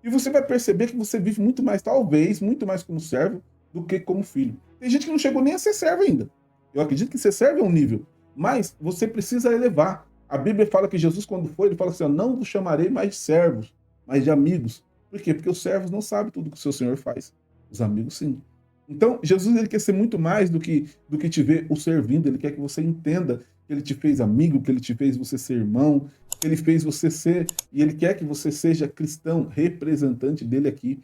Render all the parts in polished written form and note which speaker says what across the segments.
Speaker 1: E você vai perceber que você vive muito mais, talvez, muito mais como servo do que como filho. Tem gente que não chegou nem a ser servo ainda. Eu acredito que ser servo é um nível, mas você precisa elevar. A Bíblia fala que Jesus, quando foi, ele fala assim: ó, não vos chamarei mais de servos, mas de amigos. Por quê? Porque os servos não sabem tudo que o seu Senhor faz. Os amigos, sim. Então, Jesus ele quer ser muito mais do que te ver o servindo. Ele quer que você entenda que ele te fez amigo, que ele te fez você ser irmão, que ele fez você ser, e ele quer que você seja cristão, representante dele aqui.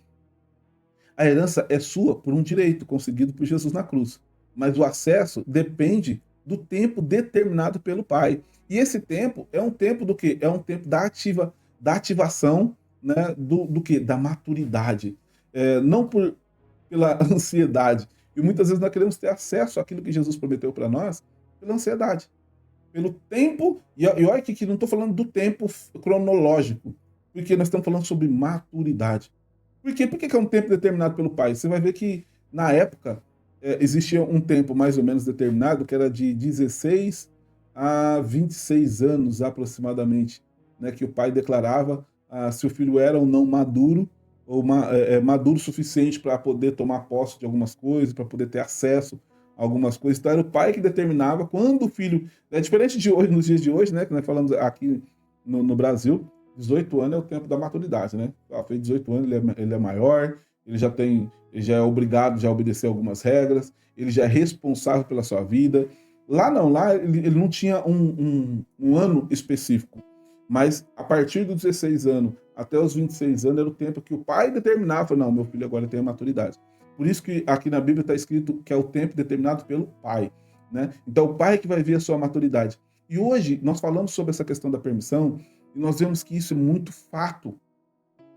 Speaker 1: A herança é sua por um direito conseguido por Jesus na cruz, mas o acesso depende do tempo determinado pelo Pai. E esse tempo é um tempo do quê? É um tempo da ativação, né, do quê? Da maturidade. Não pela ansiedade. E muitas vezes nós queremos ter acesso àquilo que Jesus prometeu para nós pela ansiedade, pelo tempo. E olha que não estou falando do tempo cronológico, porque nós estamos falando sobre maturidade. Por quê? Por que é um tempo determinado pelo pai? Você vai ver que, na época, existia um tempo mais ou menos determinado, que era de 16 a 26 anos, aproximadamente, né, que o pai declarava se o filho era ou não maduro, ou maduro o suficiente para poder tomar posse de algumas coisas, para poder ter acesso a algumas coisas. Então, era o pai que determinava quando o filho... É diferente de hoje, nos dias de hoje, né, que nós falamos aqui no Brasil, 18 anos é o tempo da maturidade, né? Fez 18 anos, ele é maior, ele já é obrigado já a obedecer algumas regras, ele já é responsável pela sua vida. Lá não, lá ele não tinha um ano específico, mas a partir dos 16 anos até os 26 anos era o tempo que o pai determinava, não, meu filho agora tem a maturidade. Por isso que aqui na Bíblia está escrito que é o tempo determinado pelo pai, né? Então o pai que vai ver a sua maturidade. E hoje nós falamos sobre essa questão da permissão, e nós vemos que isso é muito fato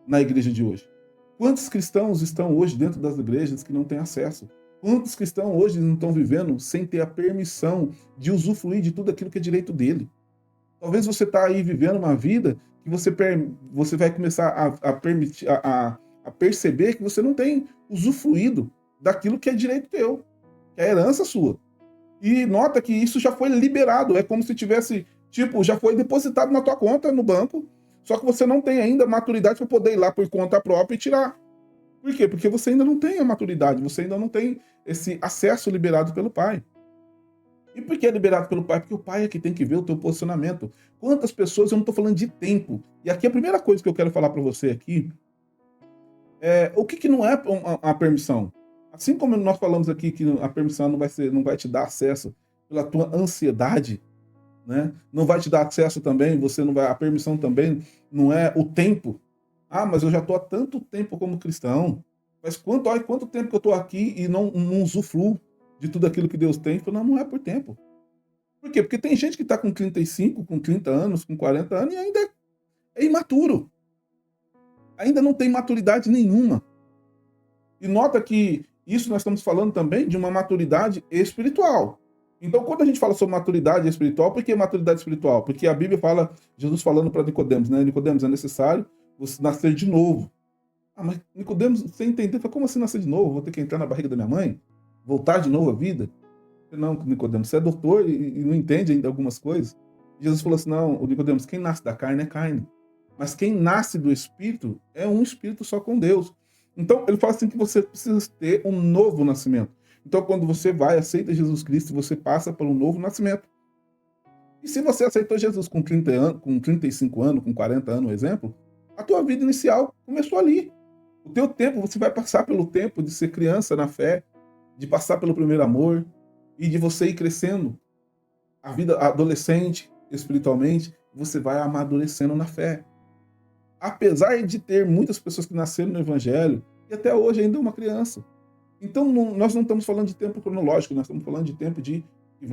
Speaker 1: na igreja de hoje. Quantos cristãos estão hoje dentro das igrejas que não têm acesso? Quantos cristãos hoje não estão vivendo sem ter a permissão de usufruir de tudo aquilo que é direito dele? Talvez você está aí vivendo uma vida que você vai começar a perceber que você não tem usufruído daquilo que é direito teu, que é herança sua. E nota que isso já foi liberado, é como se tivesse, tipo, já foi depositado na tua conta no banco, só que você não tem ainda maturidade para poder ir lá por conta própria e tirar. Por quê? Porque você ainda não tem a maturidade, você ainda não tem esse acesso liberado pelo pai. E por que é liberado pelo pai? Porque o pai é que tem que ver o teu posicionamento. Quantas pessoas, eu não estou falando de tempo. E aqui a primeira coisa que eu quero falar para você aqui é o que não é a permissão. Assim como nós falamos aqui que a permissão não vai te dar acesso pela tua ansiedade, né? Não vai te dar acesso também, você não vai, a permissão também não é o tempo. Ah, mas eu já estou há tanto tempo como cristão. Mas olha, quanto tempo que eu estou aqui e não usufruo de tudo aquilo que Deus tem? Eu falo, não é por tempo. Por quê? Porque tem gente que está com 35, com 30 anos, com 40 anos e ainda é imaturo. Ainda não tem maturidade nenhuma. E nota que isso nós estamos falando também de uma maturidade espiritual. Então, quando a gente fala sobre maturidade espiritual, por que maturidade espiritual? Porque a Bíblia fala, Jesus falando para Nicodemos, né? Nicodemos, é necessário você nascer de novo. Ah, mas Nicodemos, você entendeu? Como assim nascer de novo? Vou ter que entrar na barriga da minha mãe? Voltar de novo à vida? Não, Nicodemos, você é doutor e não entende ainda algumas coisas. Jesus falou assim, não, o Nicodemos, quem nasce da carne é carne. Mas quem nasce do Espírito é um Espírito só com Deus. Então, ele fala assim que você precisa ter um novo nascimento. Então, quando você vai, aceita Jesus Cristo, você passa por um novo nascimento. E se você aceitou Jesus com 30 anos, com 35 anos, com 40 anos, exemplo, a tua vida inicial começou ali. O teu tempo, você vai passar pelo tempo de ser criança na fé, de passar pelo primeiro amor e de você ir crescendo. A vida adolescente, espiritualmente, você vai amadurecendo na fé. Apesar de ter muitas pessoas que nasceram no Evangelho, e até hoje ainda é uma criança. Então, nós não estamos falando de tempo cronológico, nós estamos falando de tempo de que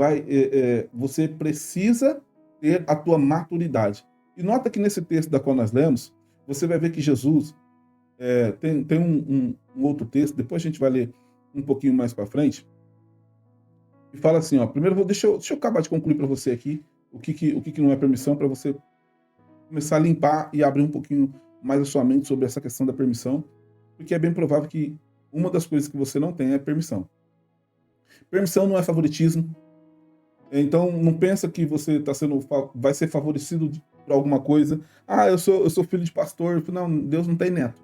Speaker 1: você precisa ter a tua maturidade. E nota que nesse texto da qual nós lemos, você vai ver que Jesus, tem um outro texto, depois a gente vai ler um pouquinho mais para frente, e fala assim, ó, primeiro deixa eu acabar de concluir para você aqui o que não é permissão, para você começar a limpar e abrir um pouquinho mais a sua mente sobre essa questão da permissão, porque é bem provável que uma das coisas que você não tem é permissão. Permissão não é favoritismo. Então não pensa que você vai ser favorecido por alguma coisa. Ah, eu sou filho de pastor. Não, Deus não tem neto.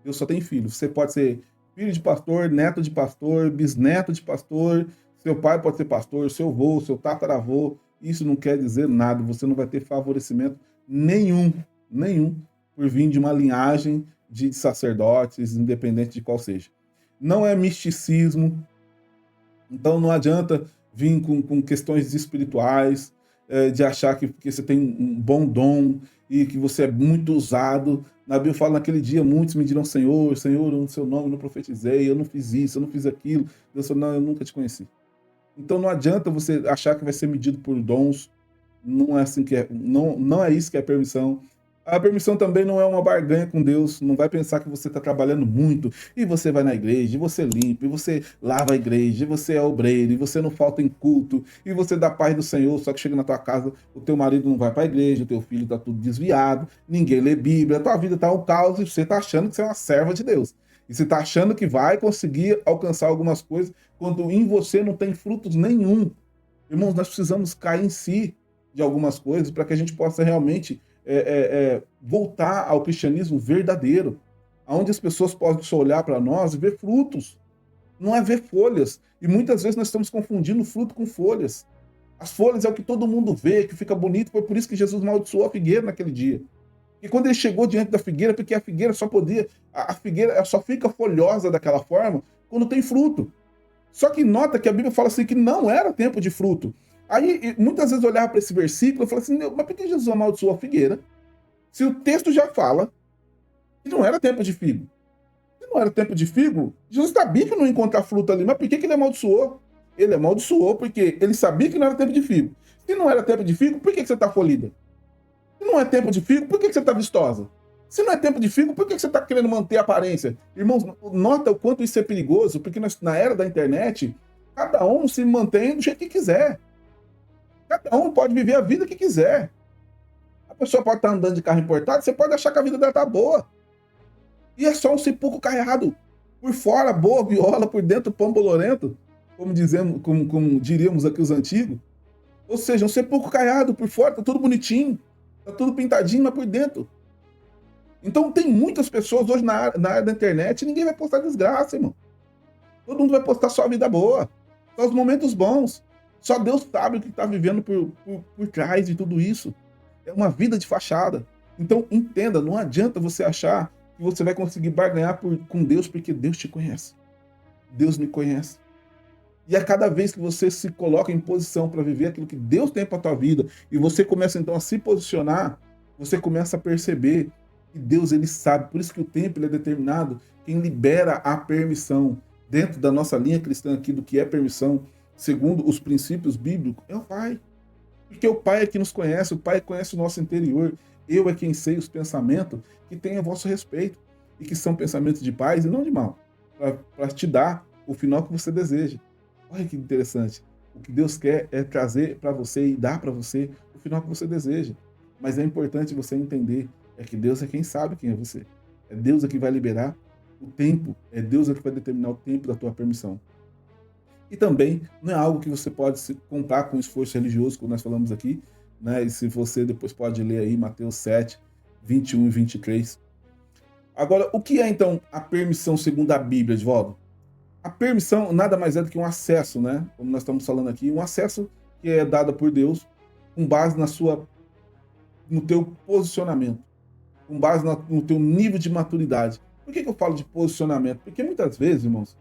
Speaker 1: Deus só tem filho. Você pode ser filho de pastor, neto de pastor, bisneto de pastor, seu pai pode ser pastor, seu avô, seu tataravô. Isso não quer dizer nada. Você não vai ter favorecimento nenhum, nenhum, por vir de uma linhagem de sacerdotes, independente de qual seja. Não é misticismo. Então não adianta vir com questões espirituais, de achar que você tem um bom dom e que você é muito usado. Na Bíblia fala, naquele dia muitos me dirão, Senhor, Senhor, no seu nome eu não profetizei, eu não fiz isso, eu não fiz aquilo. Deus falou, não, eu nunca te conheci. Então não adianta você achar que vai ser medido por dons. Não é assim que é, não é isso que é permissão. A permissão também não é uma barganha com Deus. Não vai pensar que você está trabalhando muito e você vai na igreja, e você limpa, e você lava a igreja, e você é obreiro, e você não falta em culto, e você dá paz do Senhor, só que chega na tua casa, o teu marido não vai para a igreja, o teu filho está tudo desviado, ninguém lê Bíblia, a tua vida está um caos e você está achando que você é uma serva de Deus. E você está achando que vai conseguir alcançar algumas coisas quando em você não tem frutos nenhum. Irmãos, nós precisamos cair em si de algumas coisas para que a gente possa realmente voltar ao cristianismo verdadeiro, onde as pessoas possam olhar para nós e ver frutos, não é ver folhas. E muitas vezes nós estamos confundindo fruto com folhas. As folhas é o que todo mundo vê, que fica bonito, foi por isso que Jesus amaldiçoou a figueira naquele dia. E quando ele chegou diante da figueira, porque a figueira só podia, a figueira só fica folhosa daquela forma quando tem fruto. Só que nota que a Bíblia fala assim que não era tempo de fruto. Aí, muitas vezes eu olhava para esse versículo e falava assim, mas por que Jesus amaldiçoou a figueira? Se o texto já fala que não era tempo de figo. Se não era tempo de figo, Jesus sabia que não ia encontrar fruta ali, mas por que ele amaldiçoou? Ele amaldiçoou porque ele sabia que não era tempo de figo. Se não era tempo de figo, por que você está folhida? Se não é tempo de figo, por que você está vistosa? Se não é tempo de figo, por que você está querendo manter a aparência? Irmãos, nota o quanto isso é perigoso, porque na era da internet, cada um se mantém do jeito que quiser. Cada um pode viver a vida que quiser. A pessoa pode estar andando de carro importado, você pode achar que a vida dela está boa. E é só um cipuco carregado. Por fora, boa viola, por dentro, pão bolorento, como diríamos aqui os antigos. Ou seja, um sepulcro caiado, por fora, tá tudo bonitinho, tá tudo pintadinho, mas por dentro. Então tem muitas pessoas hoje na área da internet e ninguém vai postar desgraça, irmão. Todo mundo vai postar só a vida boa, só os momentos bons. Só Deus sabe o que está vivendo por trás de tudo isso. É uma vida de fachada. Então entenda, não adianta você achar que você vai conseguir barganhar com Deus porque Deus te conhece. Deus me conhece. E a cada vez que você se coloca em posição para viver aquilo que Deus tem para a tua vida, e você começa então a se posicionar, você começa a perceber que Deus ele sabe. Por isso que o tempo ele é determinado. Quem libera a permissão dentro da nossa linha cristã aqui do que é permissão, segundo os princípios bíblicos, é o Pai. Porque o Pai é que nos conhece, o Pai conhece o nosso interior. Eu é quem sei os pensamentos que tem a vosso respeito e que são pensamentos de paz e não de mal, para te dar o final que você deseja. Olha que interessante. O que Deus quer é trazer para você e dar para você o final que você deseja. Mas é importante você entender que Deus é quem sabe quem é você. É Deus que vai liberar o tempo. É Deus que vai determinar o tempo da tua permissão. E também não é algo que você pode se comprar com esforço religioso, como nós falamos aqui, né? E se você depois pode ler aí Mateus 7, 21 e 23. Agora, o que é então a permissão segundo a Bíblia, Edvaldo? A permissão nada mais é do que um acesso, né? Como nós estamos falando aqui, um acesso que é dado por Deus com base no teu posicionamento, com base no teu nível de maturidade. Por que eu falo de posicionamento? Porque muitas vezes, irmãos,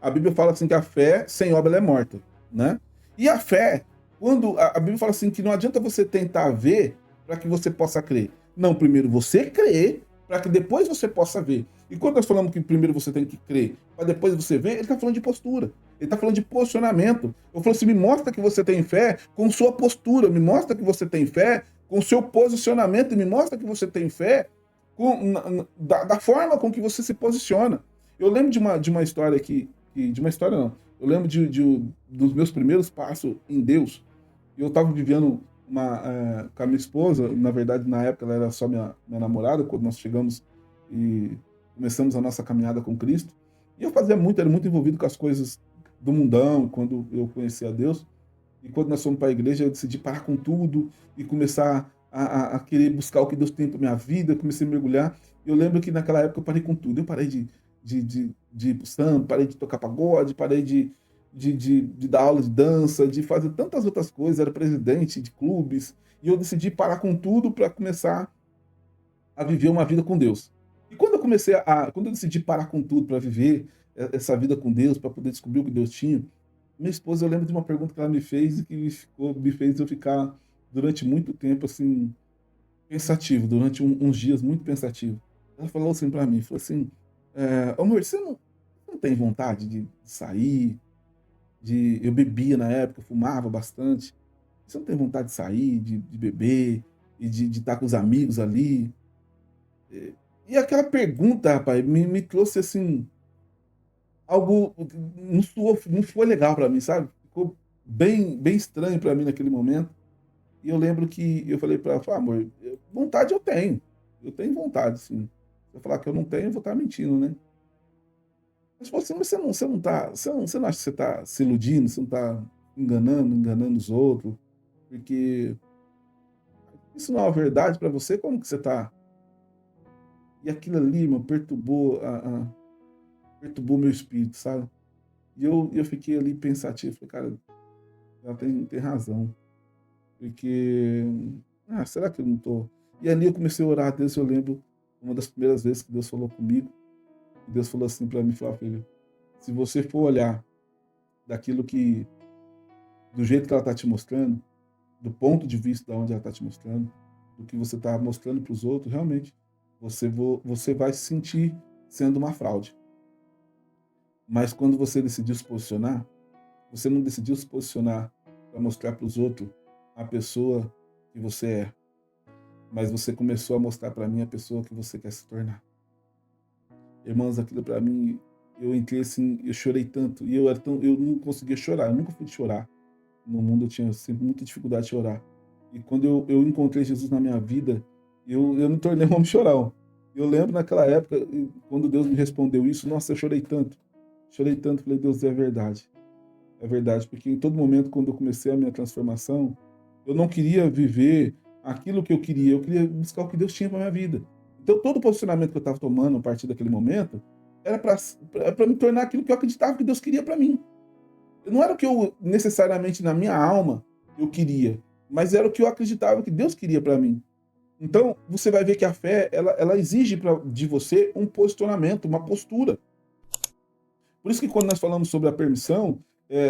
Speaker 1: a Bíblia fala assim que a fé sem obra ela é morta, né? E a fé, quando a Bíblia fala assim que não adianta você tentar ver para que você possa crer. Não, primeiro você crer para que depois você possa ver. E quando nós falamos que primeiro você tem que crer para depois você ver, ele está falando de postura. Ele está falando de posicionamento. Eu falo assim, me mostra que você tem fé com sua postura, me mostra que você tem fé com seu posicionamento e me mostra que você tem fé da forma com que você se posiciona. Eu lembro de uma história aqui, de uma história não, eu lembro dos meus primeiros passos em Deus. Eu estava vivendo com a minha esposa, na verdade na época ela era só minha namorada, quando nós chegamos e começamos a nossa caminhada com Cristo. E eu era muito envolvido com as coisas do mundão, quando eu conheci a Deus. E quando nós fomos para a igreja, eu decidi parar com tudo e começar a querer buscar o que Deus tem para minha vida, comecei a mergulhar. Eu lembro que naquela época eu parei com tudo. Eu parei de ir pro samba, parei de tocar pagode, parei de dar aula de dança, de fazer tantas outras coisas. Era presidente de clubes. E eu decidi parar com tudo para começar a viver uma vida com Deus. E quando eu decidi parar com tudo para viver essa vida com Deus, para poder descobrir o que Deus tinha, minha esposa, eu lembro de uma pergunta que ela me fez e que me fez eu ficar durante muito tempo assim pensativo, durante uns dias muito pensativo. Ela falou assim para mim, falou assim, amor, você não tem vontade de sair? Eu bebia na época, fumava bastante. Você não tem vontade de sair, de beber e de estar com os amigos ali? E aquela pergunta, rapaz, me trouxe assim algo não foi legal para mim, sabe? Ficou bem estranho para mim naquele momento. E eu lembro que eu falei para ela, falei: "Amor, vontade eu tenho vontade sim. Se eu falar que eu não tenho, eu vou estar mentindo, né". Mas falou assim: "Mas você não acha que você está se iludindo, você não está enganando os outros? Porque isso não é uma verdade para você, como que você está?". E aquilo ali, mano, perturbou meu espírito, sabe? E eu fiquei ali pensativo, falei: "Cara, ela tem razão". Porque, será que eu não tô. E ali eu comecei a orar a Deus, eu lembro uma das primeiras vezes que Deus falou comigo, e Deus falou assim para mim, falou: "Filho, se você for olhar daquilo que do jeito que ela tá te mostrando, do ponto de vista da onde ela tá te mostrando, do que você tá mostrando para os outros, realmente você vai se sentir sendo uma fraude. Mas quando você decidiu se posicionar, você não decidiu se posicionar para mostrar para os outros a pessoa que você é, mas você começou a mostrar para mim a pessoa que você quer se tornar". Irmãos, aquilo para mim, eu entrei assim, eu chorei tanto, e eu não conseguia chorar, eu nunca fui de chorar. No mundo eu tinha sempre muita dificuldade de chorar. E quando eu encontrei Jesus na minha vida, eu me tornei um homem chorão. Eu lembro naquela época, quando Deus me respondeu isso, nossa, eu chorei tanto, falei: "Deus, é verdade", porque em todo momento, quando eu comecei a minha transformação, eu não queria viver aquilo que eu queria buscar o que Deus tinha para minha vida. Então, todo o posicionamento que eu estava tomando a partir daquele momento era para me tornar aquilo que eu acreditava que Deus queria para mim. Não era o que eu necessariamente na minha alma eu queria, mas era o que eu acreditava que Deus queria para mim. Então, você vai ver que a fé, ela exige de você um posicionamento, uma postura. Por isso que quando nós falamos sobre a permissão,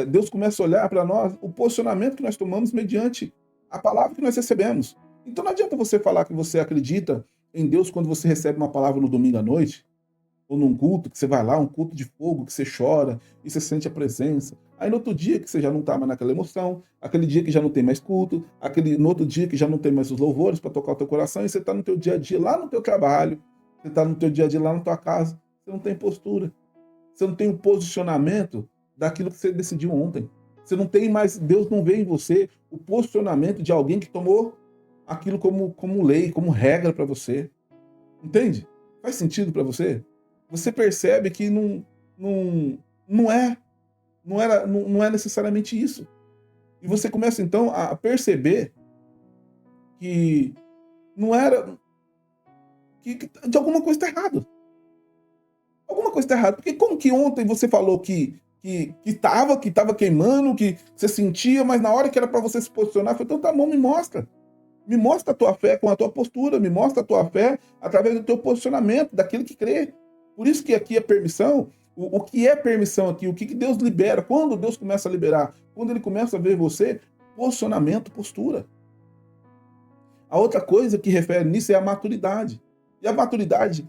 Speaker 1: Deus começa a olhar para nós o posicionamento que nós tomamos mediante a palavra que nós recebemos. Então não adianta você falar que você acredita em Deus quando você recebe uma palavra no domingo à noite, ou num culto, que você vai lá, um culto de fogo, que você chora e você sente a presença. Aí no outro dia que você já não está mais naquela emoção, aquele dia que já não tem mais culto, no outro dia que já não tem mais os louvores para tocar o teu coração, e você está no teu dia a dia lá no teu trabalho, você está no teu dia a dia lá na tua casa, você não tem postura. Você não tem o posicionamento daquilo que você decidiu ontem. Você não tem mais, Deus não vê em você o posicionamento de alguém que tomou aquilo como lei, como regra para você. Entende? Faz sentido para você? Você percebe que não é, não é necessariamente isso. E você começa então a perceber que não era, que de alguma coisa está errada. Alguma coisa está errada. Porque como que ontem você falou que tava queimando, que você sentia, mas na hora que era para você se posicionar, foi então tá bom, me mostra. Me mostra a tua fé com a tua postura, me mostra a tua fé através do teu posicionamento, daquilo que crê. Por isso que aqui é permissão. O que é permissão aqui? O que Deus libera? Quando Deus começa a liberar? Quando Ele começa a ver você, posicionamento, postura. A outra coisa que refere nisso é a maturidade. E a maturidade,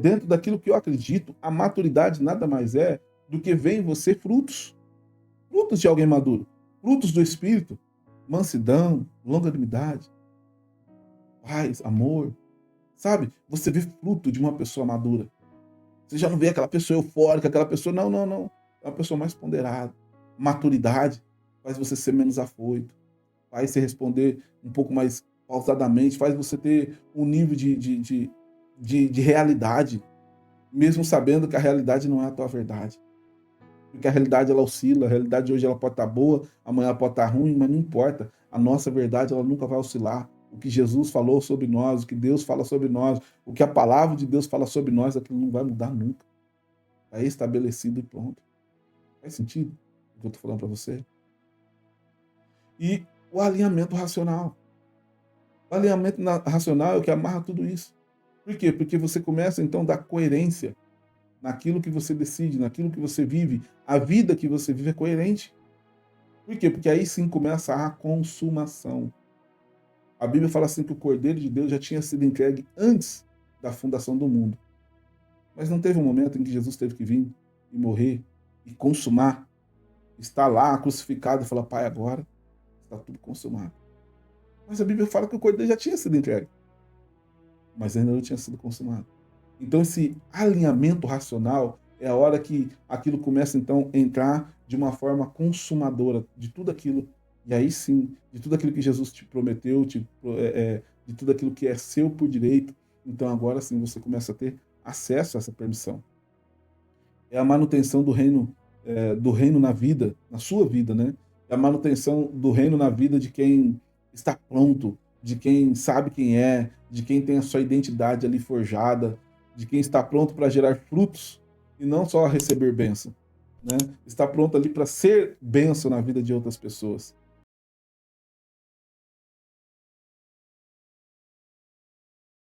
Speaker 1: dentro daquilo que eu acredito, a maturidade nada mais é do que ver em você frutos. Frutos de alguém maduro. Frutos do Espírito. Mansidão, longanimidade, paz, amor. Sabe? Você vê fruto de uma pessoa madura. Você já não vê aquela pessoa eufórica, aquela pessoa... Não, não, não. É uma pessoa mais ponderada. Maturidade faz você ser menos afoito. Faz você responder um pouco mais pausadamente, faz você ter um nível de realidade, mesmo sabendo que a realidade não é a tua verdade. Porque a realidade ela oscila, a realidade hoje ela pode estar boa, amanhã ela pode estar ruim, mas não importa. A nossa verdade ela nunca vai oscilar. o que Jesus falou sobre nós, o que Deus fala sobre nós, o que a palavra de Deus fala sobre nós, aquilo não vai mudar nunca. Está estabelecido e pronto. Faz sentido o que eu estou falando para você? E o alinhamento racional. O alinhamento racional é o que amarra tudo isso. Por quê? Porque você começa, então, a dar coerência naquilo que você decide, naquilo que você vive. A vida que você vive é coerente. Por quê? Porque aí sim começa a consumação. A Bíblia fala assim que o Cordeiro de Deus já tinha sido entregue antes da fundação do mundo. Mas não teve um momento em que Jesus teve que vir e morrer e consumar, estar lá crucificado e falar, Pai, agora está tudo consumado. Mas a Bíblia fala que o Cordeiro já tinha sido entregue, mas ainda não tinha sido consumado. Então esse alinhamento racional é a hora que aquilo começa então a entrar de uma forma consumadora de tudo aquilo, e aí sim, de tudo aquilo que Jesus te prometeu, de tudo aquilo que é seu por direito, então agora sim você começa a ter acesso a essa permissão. É a manutenção do reino na vida, na sua vida, né? É a manutenção do reino na vida de quem está pronto, de quem sabe quem é, de quem tem a sua identidade ali forjada, de quem está pronto para gerar frutos e não só receber bênção, né? Está pronto ali para ser bênção na vida de outras pessoas.